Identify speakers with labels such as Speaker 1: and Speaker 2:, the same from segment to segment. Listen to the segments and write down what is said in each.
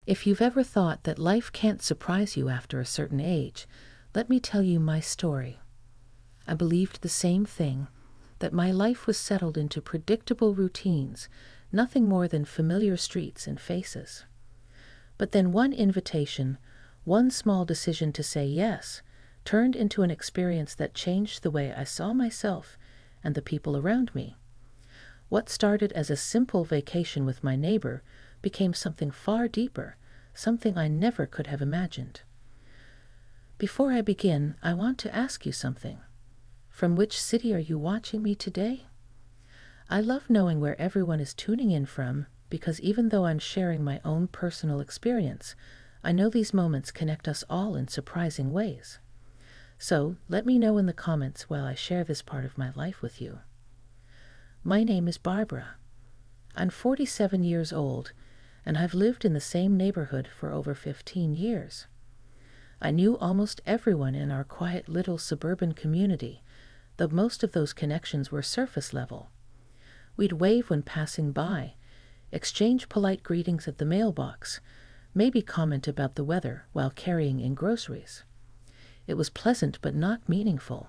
Speaker 1: If you've ever thought that life can't surprise you after a certain age, let me tell you my story. I believed the same thing, that my life was settled into predictable routines, nothing more than familiar streets and faces. But then one invitation, one small decision to say yes, turned into an experience that changed the way I saw myself and the people around me. What started as a simple vacation with my neighbor became something far deeper, something I never could have imagined. Before I begin, I want to ask you something. From which city are you watching me today? I love knowing where everyone is tuning in from, because even though I'm sharing my own personal experience, I know these moments connect us all in surprising ways. So let me know in the comments while I share this part of my life with you. My name is Barbara. I'm 47 years old, and I've lived in the same neighborhood for over 15 years. I knew almost everyone in our quiet little suburban community, though most of those connections were surface level. We'd wave when passing by, exchange polite greetings at the mailbox, maybe comment about the weather while carrying in groceries. It was pleasant but not meaningful.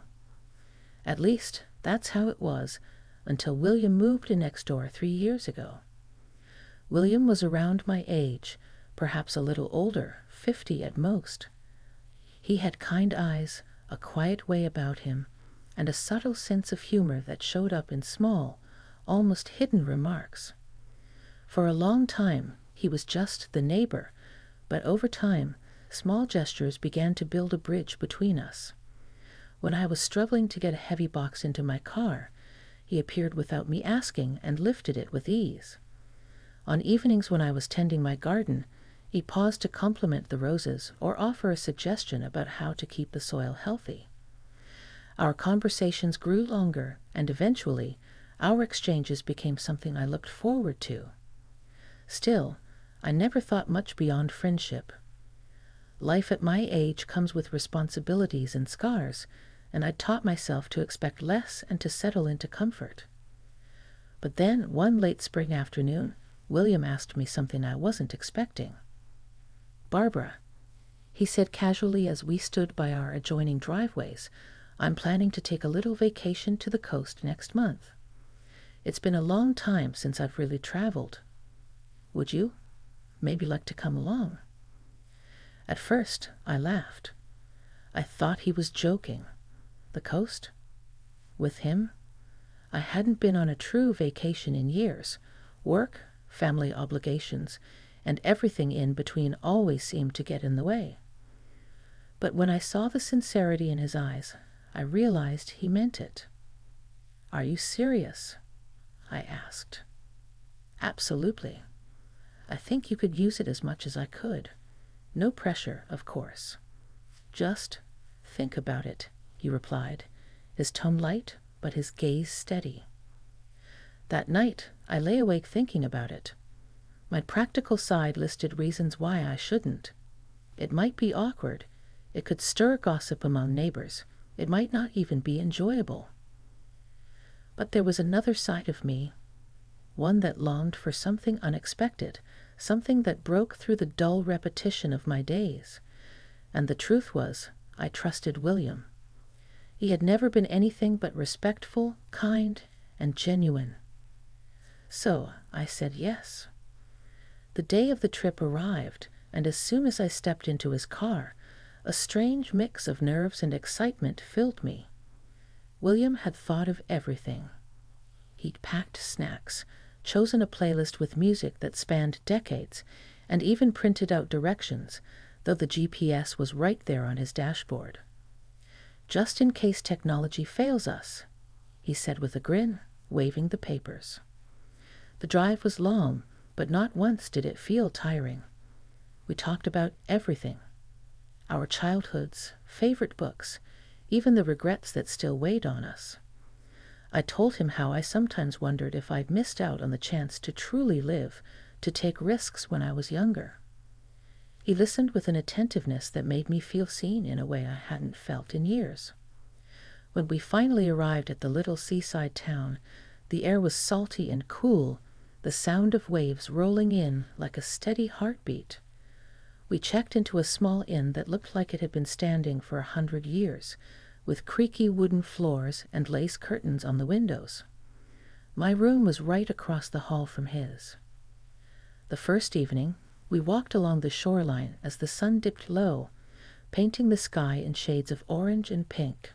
Speaker 1: At least, that's how it was until William moved in next door 3 years ago. William was around my age, perhaps a little older, 50 at most. He had kind eyes, a quiet way about him, and a subtle sense of humor that showed up in small, almost hidden remarks. For a long time, he was just the neighbor, but over time, small gestures began to build a bridge between us. When I was struggling to get a heavy box into my car, he appeared without me asking and lifted it with ease. On evenings when I was tending my garden, he paused to compliment the roses or offer a suggestion about how to keep the soil healthy. Our conversations grew longer, and eventually, our exchanges became something I looked forward to. Still, I never thought much beyond friendship. Life at my age comes with responsibilities and scars, and I taught myself to expect less and to settle into comfort. But then, one late spring afternoon, William asked me something I wasn't expecting. "Barbara," he said casually as we stood by our adjoining driveways, "I'm planning to take a little vacation to the coast next month. It's been a long time since I've really traveled. Would you maybe like to come along?" At first, I laughed. I thought he was joking. The coast? With him? I hadn't been on a true vacation in years. Work, family obligations, and everything in between always seemed to get in the way. But when I saw the sincerity in his eyes, I realized he meant it. "Are you serious?" I asked. "Absolutely. I think you could use it as much as I could. No pressure, of course. Just think about it," he replied, his tone light but his gaze steady. That night, I lay awake thinking about it. My practical side listed reasons why I shouldn't. It might be awkward. It could stir gossip among neighbors. It might not even be enjoyable. But there was another side of me, one that longed for something unexpected, something that broke through the dull repetition of my days. And the truth was, I trusted William. He had never been anything but respectful, kind, and genuine. So I said yes. The day of the trip arrived, and as soon as I stepped into his car, a strange mix of nerves and excitement filled me. William had thought of everything. He'd packed snacks, chosen a playlist with music that spanned decades, and even printed out directions, though the GPS was right there on his dashboard. "Just in case technology fails us," he said with a grin, waving the papers. The drive was long, but not once did it feel tiring. We talked about everything. Our childhoods, favorite books, even the regrets that still weighed on us. I told him how I sometimes wondered if I'd missed out on the chance to truly live, to take risks when I was younger. He listened with an attentiveness that made me feel seen in a way I hadn't felt in years. When we finally arrived at the little seaside town, the air was salty and cool, the sound of waves rolling in like a steady heartbeat. We checked into a small inn that looked like it had been standing for 100 years, with creaky wooden floors and lace curtains on the windows. My room was right across the hall from his. The first evening, we walked along the shoreline as the sun dipped low, painting the sky in shades of orange and pink.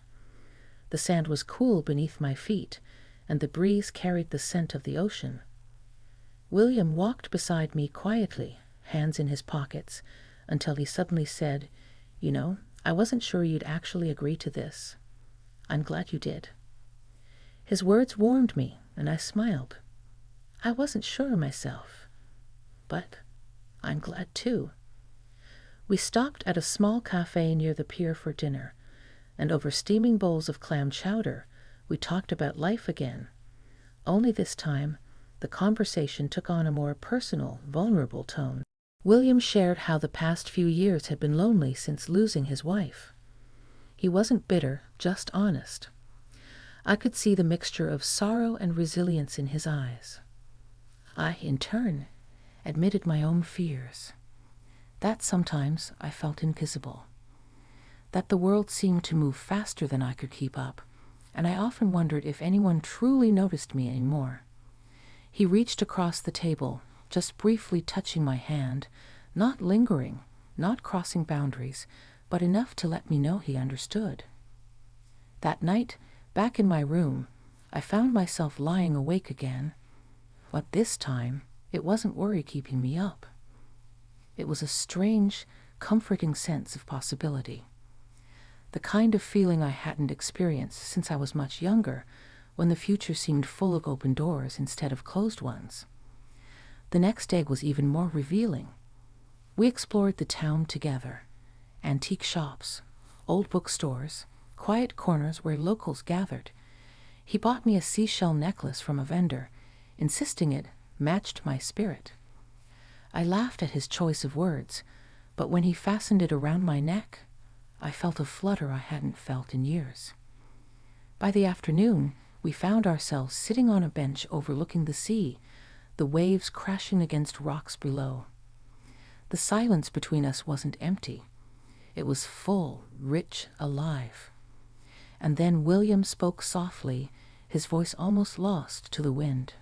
Speaker 1: The sand was cool beneath my feet, and the breeze carried the scent of the ocean. William walked beside me quietly, hands in his pockets, until he suddenly said, "You know, I wasn't sure you'd actually agree to this. I'm glad you did." His words warmed me, and I smiled. I wasn't sure myself, but I'm glad too. We stopped at a small cafe near the pier for dinner, and over steaming bowls of clam chowder, we talked about life again. Only this time, the conversation took on a more personal, vulnerable tone. William shared how the past few years had been lonely since losing his wife. He wasn't bitter, just honest. I could see the mixture of sorrow and resilience in his eyes. I, in turn, admitted my own fears. That sometimes I felt invisible. That the world seemed to move faster than I could keep up, and I often wondered if anyone truly noticed me anymore. He reached across the table, just briefly touching my hand, not lingering, not crossing boundaries, but enough to let me know he understood. That night, back in my room, I found myself lying awake again. But this time, it wasn't worry keeping me up. It was a strange, comforting sense of possibility. The kind of feeling I hadn't experienced since I was much younger, when the future seemed full of open doors instead of closed ones. The next day was even more revealing. We explored the town together. Antique shops, old bookstores, quiet corners where locals gathered. He bought me a seashell necklace from a vendor, insisting it matched my spirit. I laughed at his choice of words, but when he fastened it around my neck, I felt a flutter I hadn't felt in years. By the afternoon, we found ourselves sitting on a bench overlooking the sea, the waves crashing against rocks below. The silence between us wasn't empty. It was full, rich, alive. And then William spoke softly, his voice almost lost to the wind.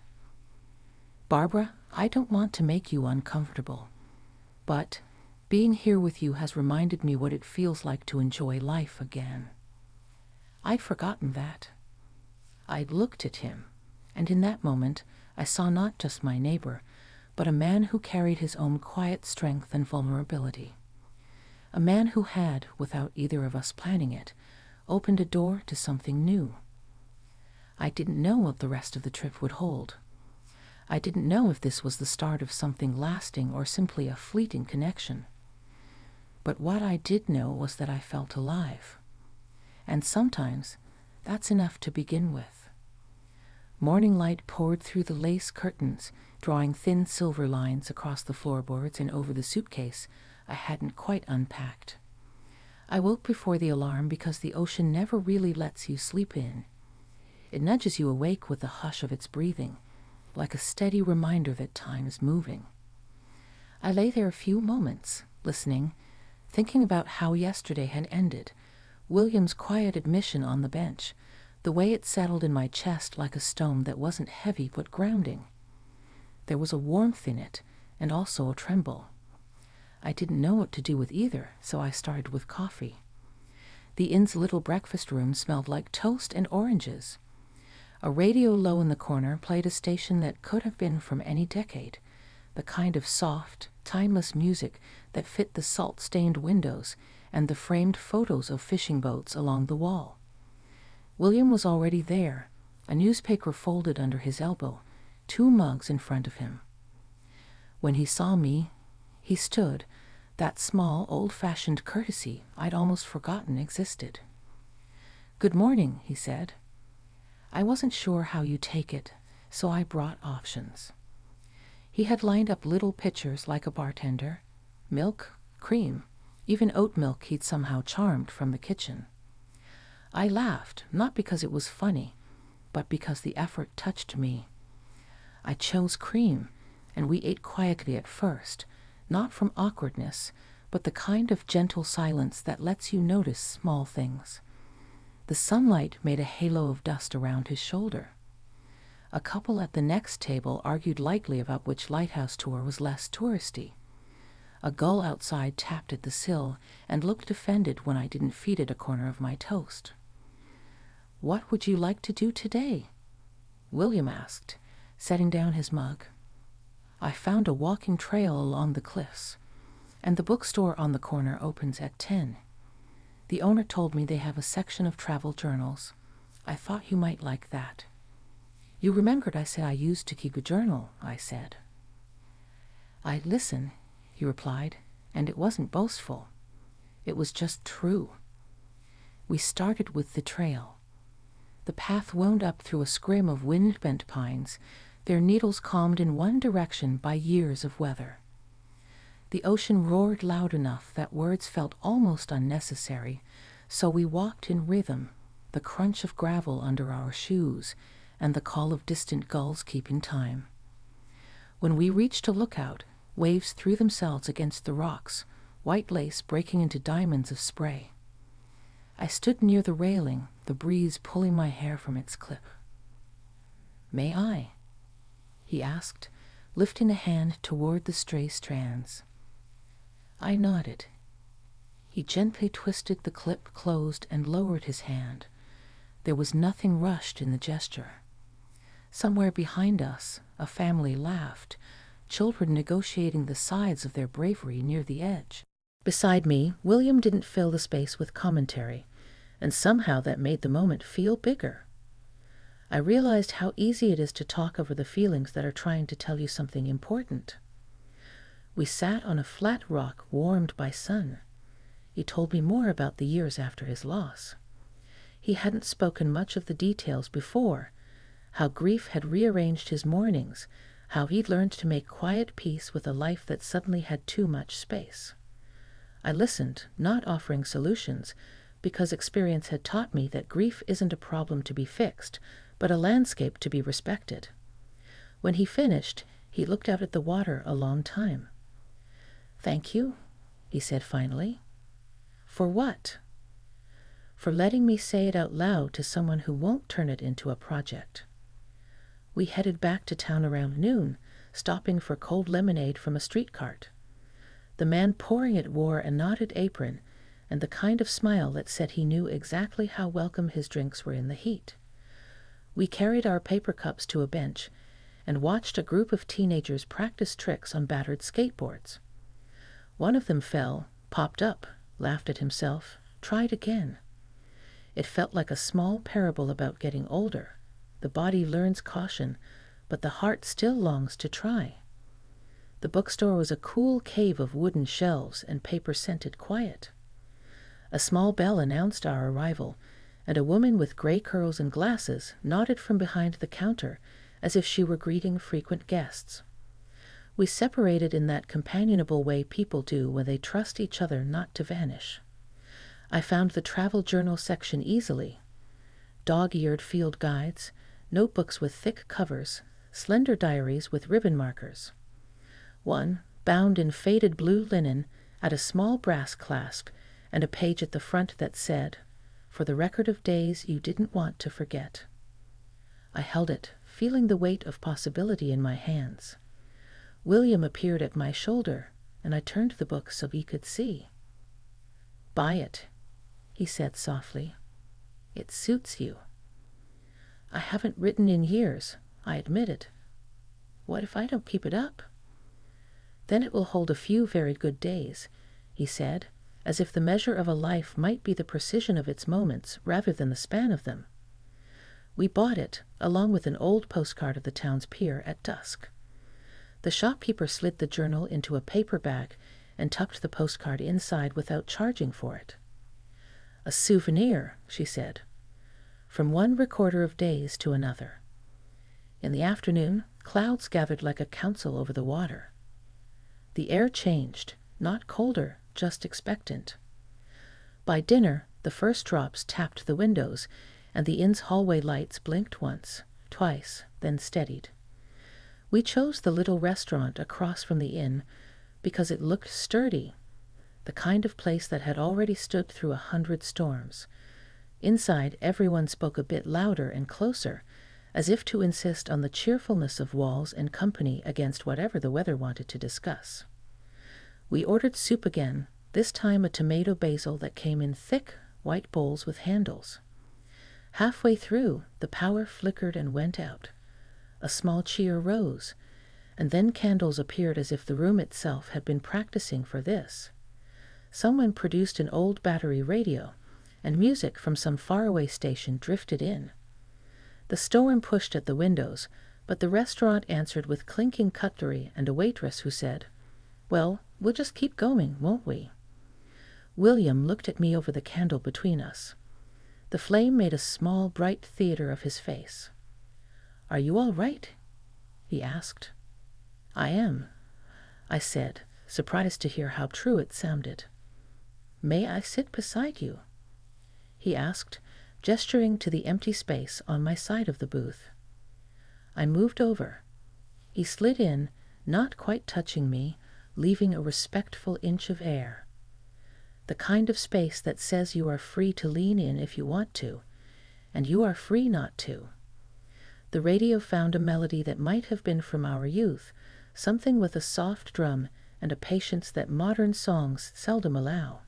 Speaker 1: "Barbara, I don't want to make you uncomfortable, but being here with you has reminded me what it feels like to enjoy life again." I'd forgotten that. I looked at him, and in that moment I saw not just my neighbor, but a man who carried his own quiet strength and vulnerability. A man who had, without either of us planning it, opened a door to something new. I didn't know what the rest of the trip would hold. I didn't know if this was the start of something lasting or simply a fleeting connection. But what I did know was that I felt alive. And sometimes that's enough to begin with. Morning light poured through the lace curtains, drawing thin silver lines across the floorboards and over the suitcase I hadn't quite unpacked. I woke before the alarm because the ocean never really lets you sleep in. It nudges you awake with the hush of its breathing, like a steady reminder that time is moving. I lay there a few moments, listening, thinking about how yesterday had ended, William's quiet admission on the bench, the way it settled in my chest like a stone that wasn't heavy but grounding. There was a warmth in it, and also a tremble. I didn't know what to do with either, so I started with coffee. The inn's little breakfast room smelled like toast and oranges. A radio low in the corner played a station that could have been from any decade, the kind of soft, timeless music that fit the salt-stained windows and the framed photos of fishing boats along the wall. William was already there, a newspaper folded under his elbow, 2 mugs in front of him. When he saw me, he stood, that small, old-fashioned courtesy I'd almost forgotten existed. "Good morning," he said. "I wasn't sure how you take it, so I brought options." He had lined up little pitchers like a bartender, milk, cream, even oat milk he'd somehow charmed from the kitchen. I laughed, not because it was funny, but because the effort touched me. I chose cream, and we ate quietly at first, not from awkwardness, but the kind of gentle silence that lets you notice small things. The sunlight made a halo of dust around his shoulder. A couple at the next table argued lightly about which lighthouse tour was less touristy. A gull outside tapped at the sill and looked offended when I didn't feed it a corner of my toast. "What would you like to do today?" William asked, setting down his mug. "I found a walking trail along the cliffs, and the bookstore on the corner opens at 10. The owner told me they have a section of travel journals. I thought you might like that." "You remembered I said I used to keep a journal," I said. "I listen," he replied, "and it wasn't boastful. It was just true." We started with the trail. The path wound up through a scrim of wind-bent pines, their needles calmed in one direction by years of weather. The ocean roared loud enough that words felt almost unnecessary, so we walked in rhythm, the crunch of gravel under our shoes and the call of distant gulls keeping time. When we reached a lookout, waves threw themselves against the rocks, white lace breaking into diamonds of spray. I stood near the railing, the breeze pulling my hair from its clip. "May I?" he asked, lifting a hand toward the stray strands. I nodded. He gently twisted the clip closed and lowered his hand. There was nothing rushed in the gesture. Somewhere behind us, a family laughed, children negotiating the sides of their bravery near the edge. Beside me, William didn't fill the space with commentary, and somehow that made the moment feel bigger. I realized how easy it is to talk over the feelings that are trying to tell you something important. We sat on a flat rock warmed by sun. He told me more about the years after his loss. He hadn't spoken much of the details before, how grief had rearranged his mornings, how he'd learned to make quiet peace with a life that suddenly had too much space. I listened, not offering solutions, because experience had taught me that grief isn't a problem to be fixed, but a landscape to be respected. When he finished, he looked out at the water a long time. "Thank you," he said finally. "For what?" "For letting me say it out loud to someone who won't turn it into a project." We headed back to town around noon, stopping for cold lemonade from a street cart. The man pouring it wore a knotted apron and the kind of smile that said he knew exactly how welcome his drinks were in the heat. We carried our paper cups to a bench and watched a group of teenagers practice tricks on battered skateboards. One of them fell, popped up, laughed at himself, tried again. It felt like a small parable about getting older. The body learns caution, but the heart still longs to try. The bookstore was a cool cave of wooden shelves and paper-scented quiet. A small bell announced our arrival, and a woman with gray curls and glasses nodded from behind the counter as if she were greeting frequent guests. We separated in that companionable way people do when they trust each other not to vanish. I found the travel journal section easily. Dog-eared field guides, notebooks with thick covers, slender diaries with ribbon markers. One, bound in faded blue linen, had a small brass clasp and a page at the front that said, "For the record of days you didn't want to forget." I held it, feeling the weight of possibility in my hands. William appeared at my shoulder, and I turned the book so he could see. "Buy it," he said softly. "It suits you." "I haven't written in years," I admitted. "What if I don't keep it up?" "Then it will hold a few very good days," he said, as if the measure of a life might be the precision of its moments rather than the span of them. We bought it, along with an old postcard of the town's pier at dusk. The shopkeeper slid the journal into a paper bag and tucked the postcard inside without charging for it. "A souvenir," she said, "from one recorder of days to another." In the afternoon, clouds gathered like a council over the water. The air changed, not colder, just expectant. By dinner, the first drops tapped the windows, and the inn's hallway lights blinked once, twice, then steadied. We chose the little restaurant across from the inn because it looked sturdy. the kind of place that had already stood through 100 storms. Inside, everyone spoke a bit louder and closer, as if to insist on the cheerfulness of walls and company against whatever the weather wanted to discuss. We ordered soup again, this time a tomato basil that came in thick, white bowls with handles. Halfway through, the power flickered and went out. A small cheer rose, and then candles appeared as if the room itself had been practicing for this. Someone produced an old battery radio, and music from some faraway station drifted in. The storm pushed at the windows, but the restaurant answered with clinking cutlery and a waitress who said, "Well, we'll just keep going, won't we?" William looked at me over the candle between us. The flame made a small, bright theater of his face. "Are you all right?" he asked. "I am," I said, surprised to hear how true it sounded. "May I sit beside you?" he asked, gesturing to the empty space on my side of the booth. I moved over. He slid in, not quite touching me, leaving a respectful inch of air. The kind of space that says you are free to lean in if you want to, and you are free not to. The radio found a melody that might have been from our youth, something with a soft drum and a patience that modern songs seldom allow.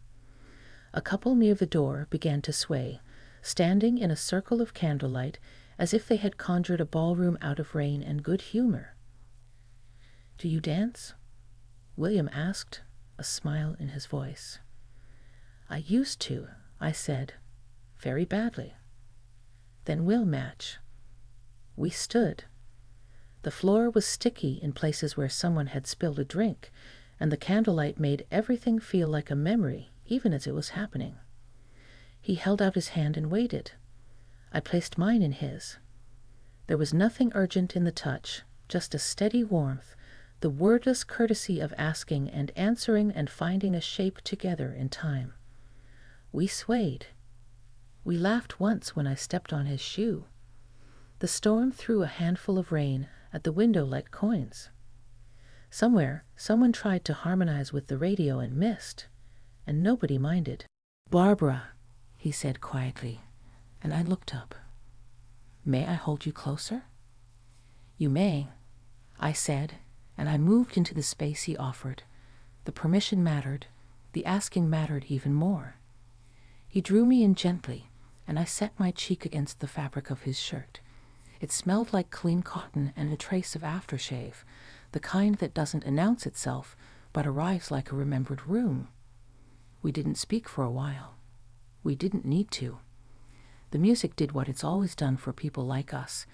Speaker 1: A couple near the door began to sway, standing in a circle of candlelight as if they had conjured a ballroom out of rain and good humor. "Do you dance?" William asked, a smile in his voice. "I used to," I said, "very badly." "Then we'll match." We stood. The floor was sticky in places where someone had spilled a drink, and the candlelight made everything feel like a memory, even as it was happening. He held out his hand and waited. I placed mine in his. There was nothing urgent in the touch, just a steady warmth, the wordless courtesy of asking and answering and finding a shape together in time. We swayed. We laughed once when I stepped on his shoe. The storm threw a handful of rain at the window like coins. Somewhere, someone tried to harmonize with the radio and missed, and nobody minded. "Barbara," he said quietly, and I looked up. "May I hold you closer?" "You may," I said, and I moved into the space he offered. The permission mattered. The asking mattered even more. He drew me in gently, and I set my cheek against the fabric of his shirt. It smelled like clean cotton and a trace of aftershave, the kind that doesn't announce itself, but arrives like a remembered room. We didn't speak for a while. We didn't need to. The music did what it's always done for people like us,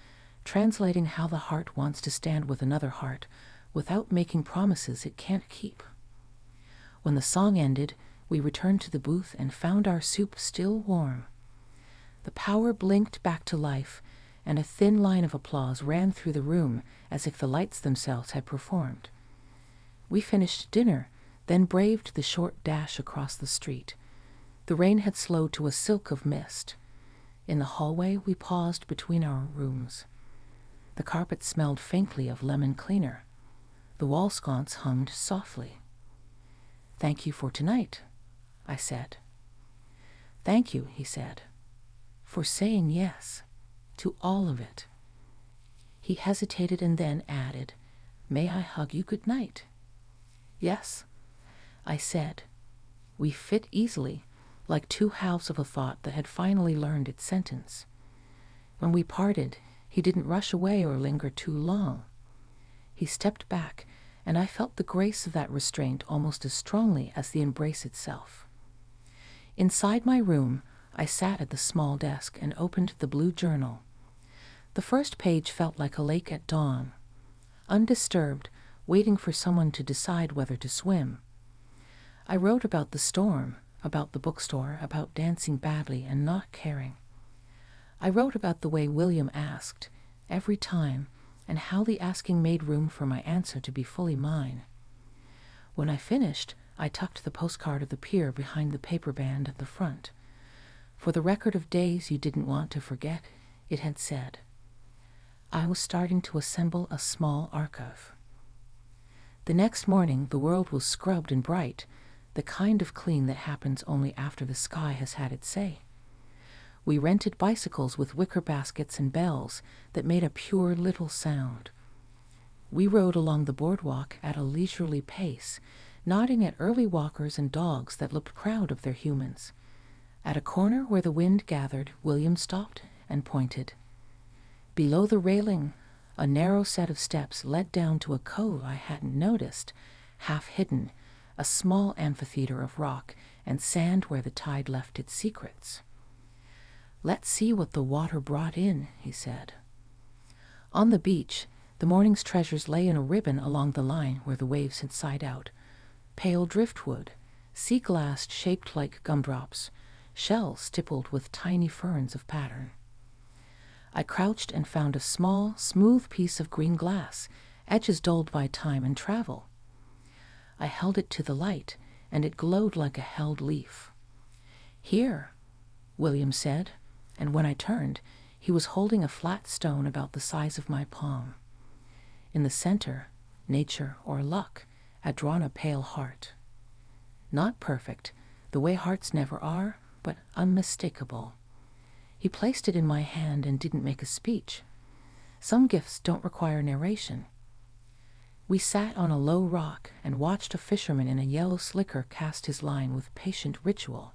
Speaker 1: translating how the heart wants to stand with another heart, without making promises it can't keep. When the song ended, we returned to the booth and found our soup still warm. The power blinked back to life, and a thin line of applause ran through the room as if the lights themselves had performed. We finished dinner, then braved the short dash across the street. The rain had slowed to a silk of mist. In the hallway, we paused between our rooms. The carpet smelled faintly of lemon cleaner. The wall sconce hummed softly. "Thank you for tonight," I said. "Thank you," he said, "for saying yes to all of it." He hesitated and then added, "May I hug you good night?" "Yes," I said. We fit easily, like two halves of a thought that had finally learned its sentence. When we parted, he didn't rush away or linger too long. He stepped back, and I felt the grace of that restraint almost as strongly as the embrace itself. Inside my room, I sat at the small desk and opened the blue journal. The first page felt like a lake at dawn, undisturbed, waiting for someone to decide whether to swim. I wrote about the storm, about the bookstore, about dancing badly and not caring. I wrote about the way William asked, every time, and how the asking made room for my answer to be fully mine. When I finished, I tucked the postcard of the pier behind the paper band at the front. For the record of days you didn't want to forget, it had said. I was starting to assemble a small archive. The next morning, the world was scrubbed and bright. the kind of clean that happens only after the sky has had its say. We rented bicycles with wicker baskets and bells that made a pure little sound. We rode along the boardwalk at a leisurely pace, nodding at early walkers and dogs that looked proud of their humans. At a corner where the wind gathered, William stopped and pointed. Below the railing, a narrow set of steps led down to a cove I hadn't noticed, half hidden, a small amphitheater of rock and sand where the tide left its secrets. "Let's see what the water brought in," he said. On the beach, the morning's treasures lay in a ribbon along the line where the waves had sighed out. Pale driftwood, sea glass shaped like gumdrops, shells stippled with tiny ferns of pattern. I crouched and found a small, smooth piece of green glass, edges dulled by time and travel. I held it to the light, and it glowed like a held leaf. "Here," William said, and when I turned, he was holding a flat stone about the size of my palm. In the center, nature or luck had drawn a pale heart. Not perfect, the way hearts never are, but unmistakable. He placed it in my hand and didn't make a speech. Some gifts don't require narration. We sat on a low rock and watched a fisherman in a yellow slicker cast his line with patient ritual.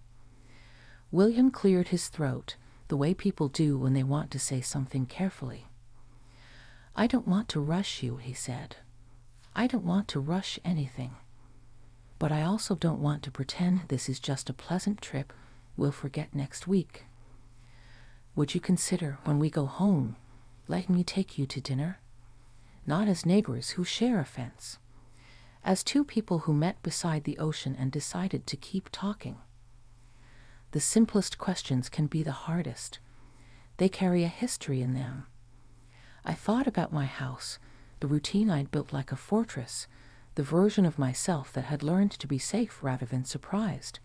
Speaker 1: William cleared his throat, the way people do when they want to say something carefully. "I don't want to rush you," he said. "I don't want to rush anything. But I also don't want to pretend this is just a pleasant trip we'll forget next week. Would you consider, when we go home, letting me take you to dinner? Not as neighbors who share a fence. As two people who met beside the ocean and decided to keep talking. The simplest questions can be the hardest. They carry a history in them. I thought about my house, the routine I'd built like a fortress, the version of myself that had learned to be safe rather than surprised.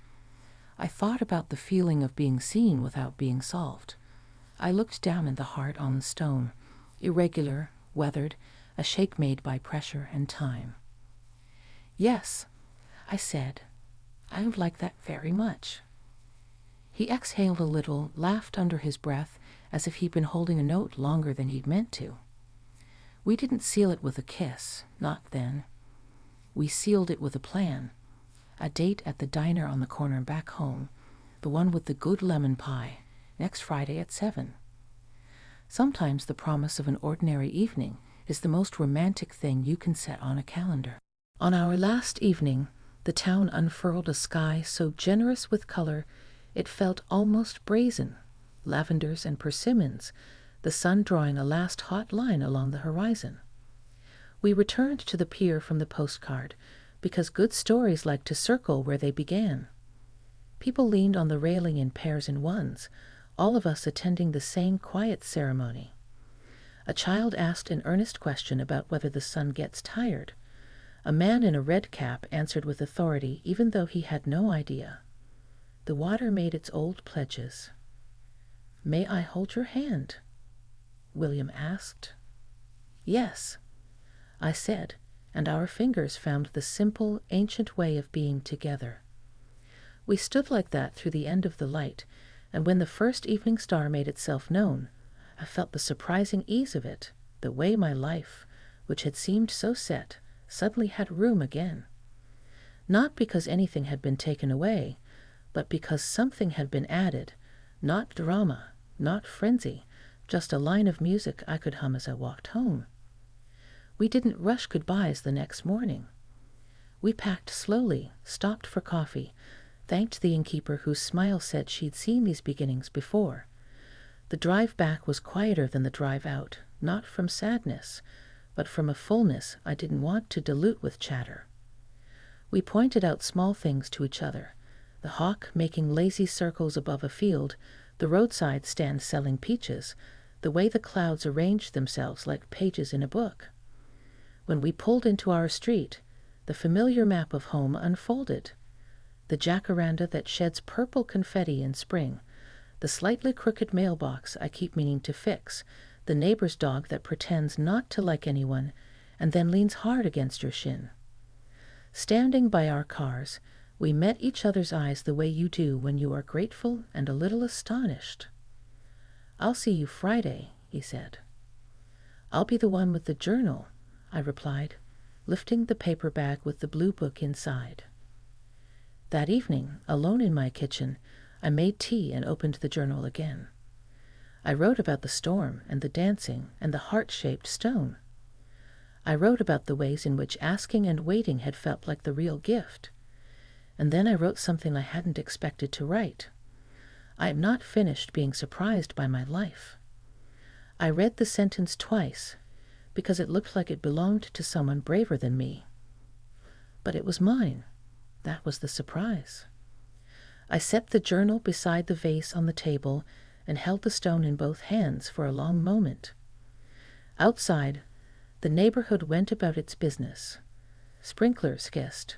Speaker 1: I thought about the feeling of being seen without being solved. I looked down at the heart on the stone, irregular, weathered, a shape made by pressure and time. "Yes," I said, "I would like that very much." He exhaled a little, laughed under his breath, as if he'd been holding a note longer than he'd meant to. We didn't seal it with a kiss, not then. We sealed it with a plan. A date at the diner on the corner back home, the one with the good lemon pie, next Friday at 7. Sometimes the promise of an ordinary evening is the most romantic thing you can set on a calendar. On our last evening, the town unfurled a sky so generous with color it felt almost brazen, lavenders and persimmons, the sun drawing a last hot line along the horizon. We returned to the pier from the postcard, because good stories like to circle where they began. People leaned on the railing in pairs and ones, all of us attending the same quiet ceremony. A child asked an earnest question about whether the sun gets tired. A man in a red cap answered with authority, even though he had no idea. The water made its old pledges. "May I hold your hand?" William asked. "Yes," I said, and our fingers found the simple, ancient way of being together. We stood like that through the end of the light, and when the first evening star made itself known, I felt the surprising ease of it, the way my life, which had seemed so set, suddenly had room again. Not because anything had been taken away, but because something had been added, not drama, not frenzy, just a line of music I could hum as I walked home. We didn't rush goodbyes the next morning. We packed slowly, stopped for coffee, thanked the innkeeper whose smile said she'd seen these beginnings before. The drive back was quieter than the drive out, not from sadness, but from a fullness I didn't want to dilute with chatter. We pointed out small things to each other, the hawk making lazy circles above a field, the roadside stand selling peaches, the way the clouds arranged themselves like pages in a book. When we pulled into our street, the familiar map of home unfolded. The jacaranda that sheds purple confetti in spring, the slightly crooked mailbox I keep meaning to fix, the neighbor's dog that pretends not to like anyone and then leans hard against your shin. Standing by our cars, We met each other's eyes the way you do when you are grateful and a little astonished. "I'll see you Friday," he said. "I'll be the one with the journal," I replied, lifting the paper bag with the blue book inside. That evening, alone in my kitchen, I made tea and opened the journal again. I wrote about the storm and the dancing and the heart-shaped stone. I wrote about the ways in which asking and waiting had felt like the real gift. And then I wrote something I hadn't expected to write. I am not finished being surprised by my life. I read the sentence twice because it looked like it belonged to someone braver than me. But it was mine. That was the surprise. I set the journal beside the vase on the table and held the stone in both hands for a long moment. Outside, the neighborhood went about its business. Sprinklers hissed.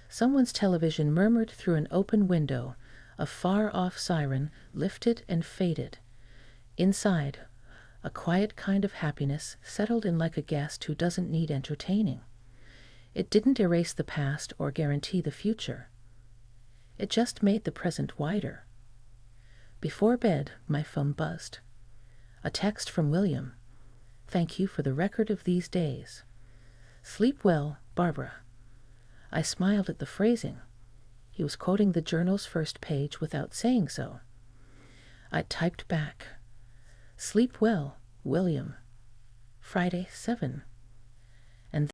Speaker 1: Someone's television murmured through an open window. A far-off siren lifted and faded. Inside, a quiet kind of happiness settled in like a guest who doesn't need entertaining. It didn't erase the past or guarantee the future. It just made the present wider. Before bed, my phone buzzed. A text from William. "Thank you for the record of these days. Sleep well, Barbara." I smiled at the phrasing. He was quoting the journal's first page without saying so. I typed back, "Sleep well, William. Friday, 7."